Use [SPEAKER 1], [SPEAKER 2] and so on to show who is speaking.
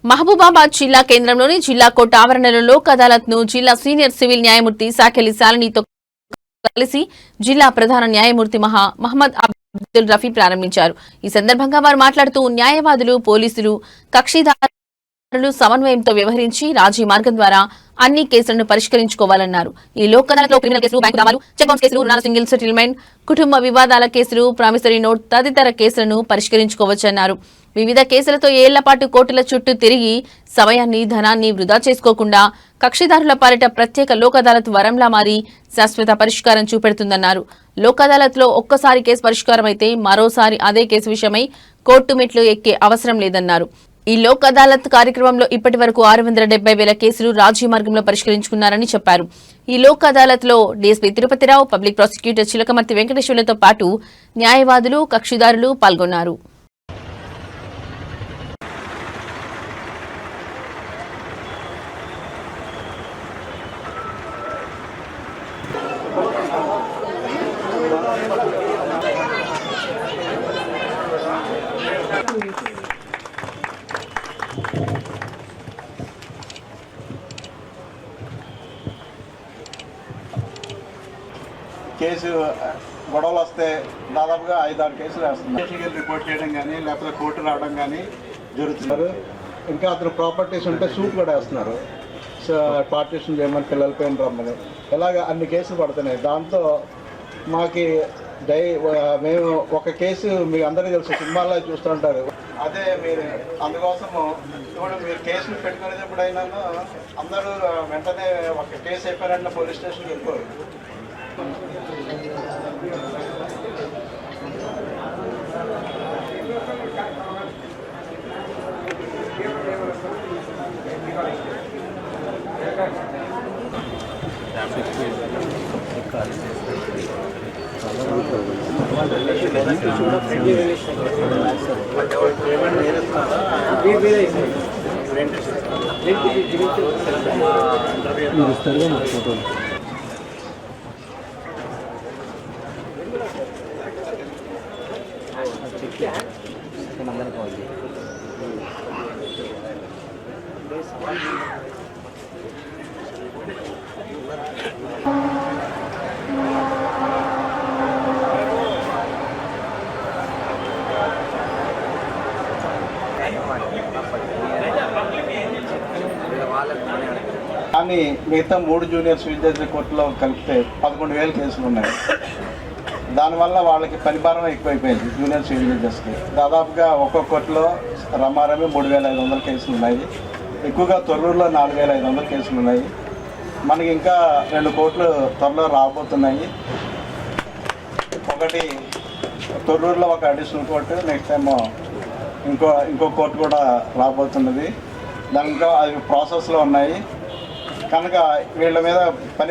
[SPEAKER 1] మహబూబాబాద్ జిల్లా కేంద్రంలోని జిల్లా కోర్టు ఆవరణలో లోక్ అదాలత్ ను జిల్లా సీనియర్ సివిల్ న్యాయమూర్తి సాకెలి శాలినితో కలిసి జిల్లా ప్రధాన న్యాయమూర్తి మహమ్మద్ అబ్దుల్ రఫీ ప్రారంభించారు. ఈ సందర్భంగా వారు మాట్లాడుతూ న్యాయవాదులు, పోలీసులు, కక్షిదారులు సమన్వయంతో వ్యవహరించి రాజీ మార్గం ద్వారా అన్ని కేసులను పరిష్కరించుకోవాలన్నారు. ఈ లోక్ అదాలత్లో క్రిమినల్ కేసులు, బ్యాంకు దావాలు, చెక్ బౌన్స్ కేసులు, రుణాల సింగిల్ సెటిల్మెంట్, కుటుంబ వివాదాల కేసులు, ప్రామిసరీ నోట్ తదితర కేసులను పరిష్కరించుకోవచ్చన్నారు. వివిధ కేసులతో ఏళ్లపాటు కోర్టుల చుట్టూ తిరిగి సమయాన్ని, ధనాన్ని వృధా చేసుకోకుండా కక్షిదారుల పాలిట ప్రత్యేక లోక్ అదాలత్ వరంలా మారి శాశ్వత పరిష్కారం చూపెడుతుందన్నారు. లోక్ అదాలత్ లో ఒక్కసారి కేసు పరిష్కారం అయితే మరోసారి అదే కేసు విషయమై కోర్టు మెట్లు ఎక్కే అవసరం లేదన్నారు. ఈ లోక్ అదాలత్ కార్యక్రమంలో ఇప్పటి వరకు 670,000 కేసులు రాజీ మార్గంలో పరిష్కరించుకున్నారని చెప్పారు. ఈ లోక్ అదాలత్ లో DSP Tirupathi Rao, public prosecutor Chilakamarthi వెంకటేశ్వర్లతో పాటు న్యాయవాదులు, కక్షిదారులు పాల్గొన్నారు.
[SPEAKER 2] కేసు గొడవలు వస్తే దాదాపుగా 5-6 కేసులు వేస్తున్నారు. రిపోర్ట్ చేయడం కానీ లేకపోతే కోర్టు రావడం కానీ జరుగుతున్నారు. ఇంకా అతను ప్రాపర్టీస్ ఉంటే సూట్ కూడా వేస్తున్నారు. పార్టీషన్ చేయమని, పిల్లల పైన రమ్మని, ఇలాగ అన్ని కేసులు పడుతున్నాయి. దాంతో మాకు మేము ఒక కేసు మీకు అందరికీ తెలుసు, సినిమాల్లో చూస్తుంటారు. అదే మీరు అందుకోసము ఇప్పుడు మీరు కేసులు పెట్టుకునేది ఎప్పుడైనా అందరూ వెంటనే ఒక కేసు అయిపోయినట్టు పోలీస్ స్టేషన్కి వెళ్ళిపోరు. కానీ మిగతా 3 జూనియర్ సివిల్ జడ్జి కోర్టులో కలిపితే 11,000 కేసులు ఉన్నాయి. దానివల్ల వాళ్ళకి పరిభారం ఎక్కువైపోయింది. జూనియర్ సివిల్ జడ్జెస్కి దాదాపుగా ఒక్కొక్క కోర్టులో రమారమి 3,500 కేసులు ఉన్నాయి. ఎక్కువగా తొర్రూరులో 4,500 కేసులు ఉన్నాయి. మనకి ఇంకా 2 కోర్టులు త్వరలో రాబోతున్నాయి. ఒకటి తొర్రూరులో ఒక అడిషనల్ కోర్టు, నెక్స్ట్ ఏమో ఇంకో కోర్టు కూడా రాబోతున్నది. దాంట్లో అవి ప్రాసెస్లో ఉన్నాయి. కనుక వీళ్ళ మీద పని